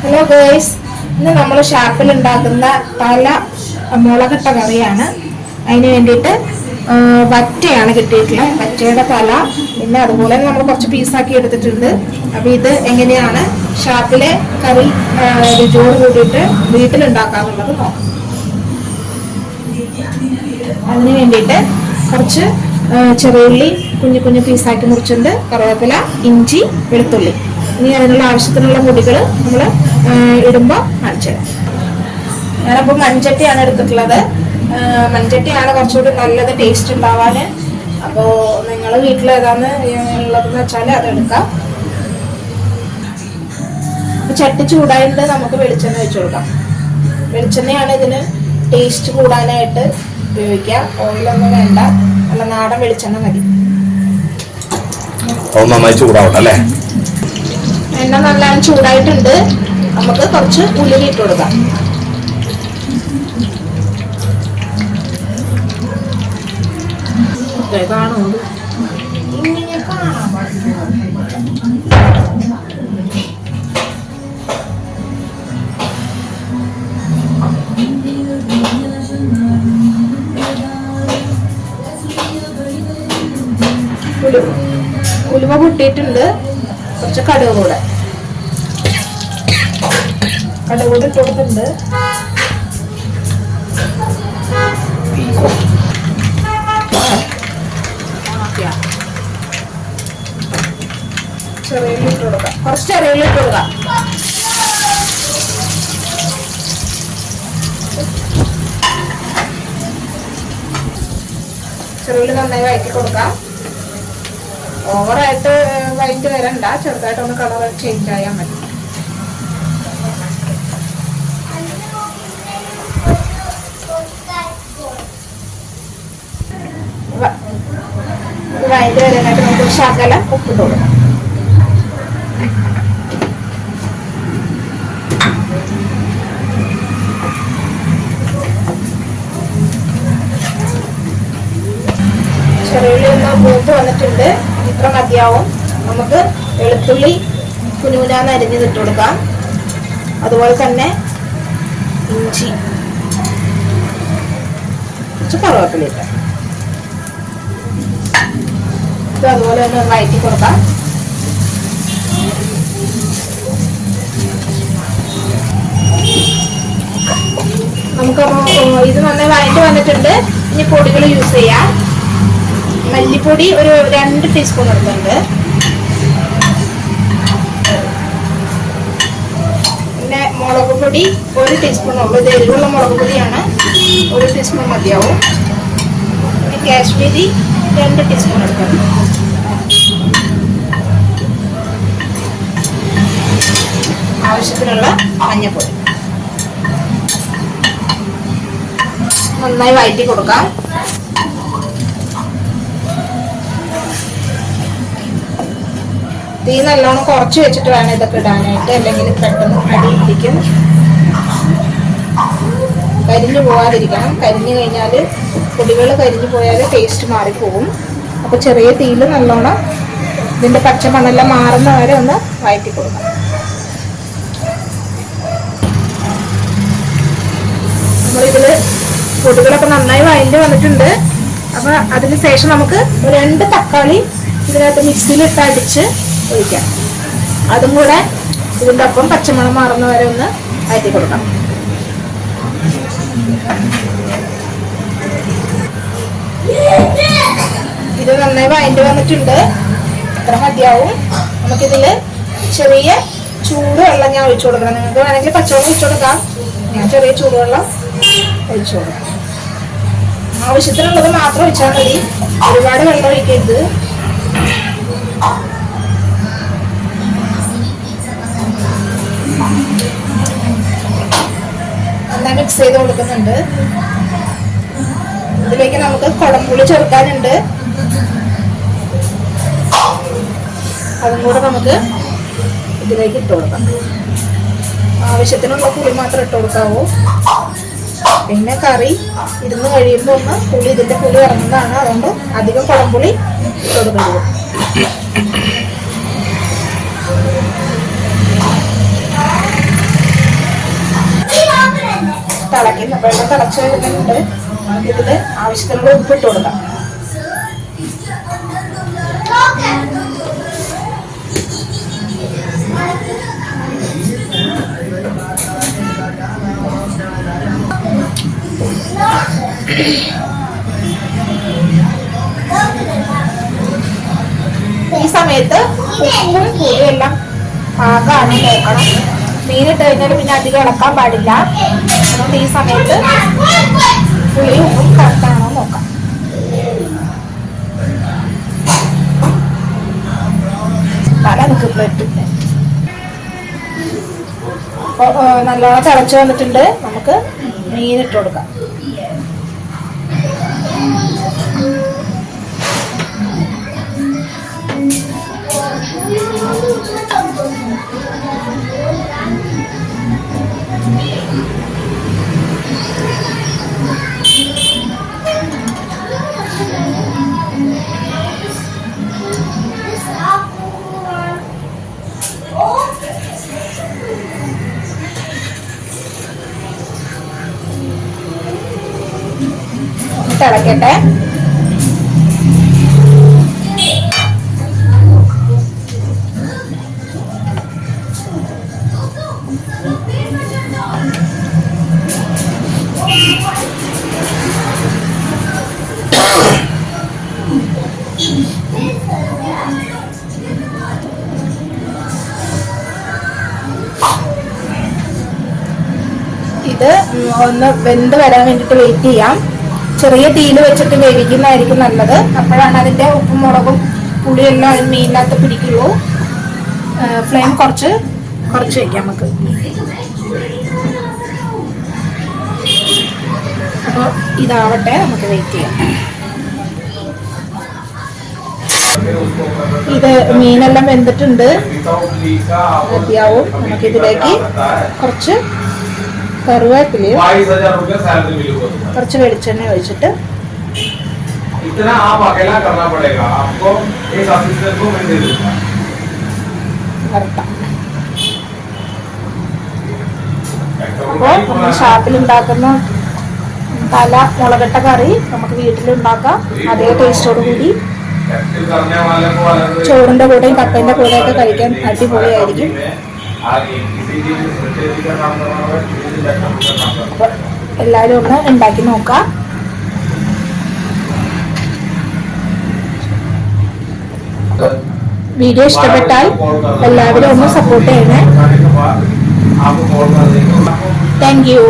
Hello girls, ഇന്ന് നമ്മൾ ഷാപ്പിൽ ഉണ്ടാക്കുന്ന തല മുളകിട്ട കറിയാണ്. അതിന് വേണ്ടിയിട്ട് വറ്റയാണ് കിട്ടിയിട്ടുള്ളത്. വറ്റയുടെ തല, പിന്നെ അതുപോലെ നമ്മൾ കുറച്ച് പീസാക്കി എടുത്തിട്ടുണ്ട്. അപ്പോൾ ഇത് എങ്ങനെയാണ് ഷാപ്പിലെ കറി രുചിയോട് കൂടിയിട്ട് വീട്ടിലുണ്ടാക്കാറുള്ളത് നോക്കാം. അതിന് വേണ്ടിയിട്ട് കുറച്ച് ചെറിയുള്ളി കുഞ്ഞു കുഞ്ഞു പീസാക്കി മുറിച്ചിട്ടുണ്ട്, കറിവേപ്പില, ഇഞ്ചി, വെളുത്തുള്ളി. ഇനി അതിനുള്ള ആവശ്യത്തിനുള്ള പൊടികൾ നമ്മൾ ഇടുമ്പോൾ കാണിച്ചു തരാം. ഞാനപ്പോൾ മൺചട്ടിയാണ് എടുത്തിട്ടുള്ളത്. മൺചട്ടിയാണ് കുറച്ചുകൂടി നല്ലത് ടേസ്റ്റ് ഉണ്ടാവാൻ. അപ്പോൾ നിങ്ങൾ വീട്ടിൽ ഏതാന്ന് ഉള്ളതെന്ന് വെച്ചാൽ അതെടുക്കാം. അപ്പോൾ ചട്ടി ചൂടായിട്ട് നമുക്ക് വെളിച്ചെണ്ണ വെച്ച് കൊടുക്കാം. വെളിച്ചെണ്ണയാണ് ഇതിന് ടേസ്റ്റ് കൂടാനായിട്ട് ഉപയോഗിക്കാം. ഓയിലൊന്നും വേണ്ട, നല്ല നാടൻ വെളിച്ചെണ്ണ മതി. നന്നായി ചൂടാവട്ടെ അല്ലേ? എണ്ണ നല്ലോണം ചൂടായിട്ടുണ്ട്. നമുക്ക് കുറച്ച് ഉലുവ ഇട്ട് കൊടുക്കാം. ഉലുവ പൊട്ടിയിട്ടുണ്ട്. കുറച്ച് കടുക് കൂടെ ഇട്ട് കൊടുത്തിട്ടുണ്ട്. ചെറിയിലിട്ട് കൊടുക്കാം. കുറച്ച് ചെറിയിലിട്ട് കൊടുക്കാം. ചെറിയിൽ നന്നായി വഴറ്റി കൊടുക്കാം. ഓവറായിട്ട് വഴറ്റി വരണ്ട, ചെറുതായിട്ടൊന്ന് കളർ ചേഞ്ച് ആയാൽ മതി. വഴറ്റി വരാനായിട്ട് നമുക്ക് ശകലം ഉപ്പിട്ട് കൊടുക്കാം. ചെറിയുള്ളി ഒന്ന് മൂത്ത് വന്നിട്ടുണ്ട്. ഇത്ര മതിയാവും. നമുക്ക് വെളുത്തുള്ളി കുനുകുനാന്ന് അരിഞ്ഞ് ഇട്ട് കൊടുക്കാം. അതുപോലെ തന്നെ ഇഞ്ചി, കുറച്ച് കറിവേപ്പില ഇട്ട് ഇത് അതുപോലെ തന്നെ വഴറ്റി കൊടുക്കാം. നമുക്കപ്പോൾ ഇത് നന്നായി വഴറ്റി വന്നിട്ടുണ്ട്. ഇനി പൊടികൾ യൂസ് ചെയ്യാം. മല്ലിപ്പൊടി ഒരു 2 ടീസ്പൂൺ എടുത്തുണ്ട്. പിന്നെ മുളക് പൊടി 1 ടീസ്പൂൺ ഉള്ളൂ. ഇത് എരിവുള്ള മുളക് പൊടിയാണ്, 1 ടീസ്പൂൺ മതിയാവും. പിന്നെ കാശ്മീരി 2 ടീസ്പൂൺ എടുത്തുണ്ട്. ആവശ്യത്തിനുള്ള മഞ്ഞൾപ്പൊടി നന്നായി വഴറ്റി കൊടുക്കാം. തീ നല്ലോണം കുറച്ച് വെച്ചിട്ട് വേണം ഇതൊക്കെ ഇടാനായിട്ട്, അല്ലെങ്കിൽ പെട്ടെന്ന് അടി പിടിക്കും. കരിഞ്ഞു പോകാതിരിക്കണം. കരിഞ്ഞു കഴിഞ്ഞാൽ പൊടികൾ കരിഞ്ഞു പോയാൽ ടേസ്റ്റ് മാറിപ്പോകും. അപ്പോൾ ചെറിയ തീയിൽ നല്ലോണം ഇതിൻ്റെ പച്ചമണ്ണെല്ലാം മാറുന്ന വരെ ഒന്ന് വഴറ്റി കൊടുക്കാം. അപ്പോൾ ഇതിൽ പൊടികളൊക്കെ നന്നായി വഴറ്റി വന്നിട്ടുണ്ട്. അപ്പോൾ അതിന് ശേഷം നമുക്ക് 2 തക്കാളി ഇതിനകത്ത് മിക്സിയിലിട്ട് അടിച്ച് ഒഴിക്കാം. അതും കൂടെ ഇതിൻ്റെ ഒപ്പം പച്ചമണം മാറുന്ന വരെ ഒന്ന് വഴറ്റി കൊടുക്കാം. ഇത് നന്നായി വഴറ്റി വന്നിട്ടുണ്ട്. ഇത്ര മതിയാവും. നമുക്കിതിൽ ചെറിയ ചൂടുവെള്ളം ഞാൻ ഒഴിച്ചു കൊടുക്കണം. നിങ്ങൾക്ക് വേണമെങ്കിൽ പച്ചവെള്ളം ഒഴിച്ചു കൊടുക്കാം. ഞാൻ ചെറിയ ചൂടുവെള്ളം ഒഴിച്ചു കൊടുക്കാം. ആവശ്യത്തിനുള്ളത് മാത്രം ഒഴിച്ചാൽ മതി. ഒരുപാട് വെള്ളം ഒഴിക്കരുത്. നന്നായി മിക്സ് ചെയ്ത് കൊടുക്കുന്നുണ്ട്. ഇതിലേക്ക് നമുക്ക് കുടംപുളി ചേർക്കാനുണ്ട്. അതും കൂടെ നമുക്ക് ഇതിലേക്ക് ഇട്ട് കൊടുക്കാം. ആവശ്യത്തിനുള്ള പുളി മാത്രം ഇട്ട് കൊടുക്കാവൂ. പിന്നെ കറി ഇരുന്ന് കഴിയുമ്പോൾ ഒന്ന് ഇതിന്റെ പുളി ഇറങ്ങുന്നതാണ്. അതുകൊണ്ട് അധികം കുടംപുളി ഇട്ട് കൊടുക്കരുത്. വെള്ളം തിളച്ച് വരുന്നുണ്ട്. ഇതിൽ ആവശ്യത്തിനുള്ള ഉപ്പിട്ട് കൊടുക്കാം. ഈ സമയത്ത് ഉപ്പും പുളിയും എല്ലാം പാകമാണ് നോക്കണം. മീനിട്ട് കഴിഞ്ഞാൽ പിന്നെ അധികം ഇളക്കാൻ പാടില്ല. അതുകൊണ്ട് ഈ സമയത്ത് പുളിയും ഉപ്പും കറക്റ്റാണോ നോക്കാം. പല നിൽക്കുമ്പോഴേക്കും അപ്പോൾ നല്ലോണം തിളച്ച് വന്നിട്ടുണ്ട്. നമുക്ക് മീനിട്ട് കൊടുക്കാം. തിളക്കട്ടെ. ഇത് ഒന്ന് വെന്ത് വരാൻ വേണ്ടിയിട്ട് വെയിറ്റ് ചെയ്യാം. ചെറിയ തീയിൽ വെച്ചിട്ട് വേവിക്കുന്നതായിരിക്കും നല്ലത്. അപ്പോഴാണ് അതിൻ്റെ ഉപ്പും മുളകും പുളിയെല്ലാം മീനിനകത്ത് പിടിക്കുള്ളൂ. ഫ്ലെയിം കുറച്ച് വയ്ക്കാം നമുക്ക്. അപ്പോൾ ഇതാവട്ടെ, നമുക്ക് വെയിറ്റ് ചെയ്യാം. ഇത് മീനെല്ലാം വെന്തിട്ടുണ്ട്, മതിയാവും. നമുക്കിതിലേക്ക് കുറച്ച് കറിവേപ്പിലയും കുറച്ച് വെളിച്ചെണ്ണ ഒഴിച്ചിട്ട് വരട്ടാം. അപ്പോൾ നമ്മൾ ഷാപ്പിലുണ്ടാക്കുന്ന തല മുളകട്ട കറി നമുക്ക് വീട്ടിലുണ്ടാക്കാം. അതേ ടേസ്റ്റോട് കൂടി ചോറിൻ്റെ കൂടെയും കപ്പേൻ്റെ കൂടെയൊക്കെ കഴിക്കാൻ അടിപൊളിയായിരിക്കും. എല്ലാവരും ഒന്ന് ഉണ്ടാക്കി നോക്കാം. വീഡിയോ ഇഷ്ടപ്പെട്ടാൽ എല്ലാവരും ഒന്ന് സപ്പോർട്ട് ചെയ്യണേ. Thank you.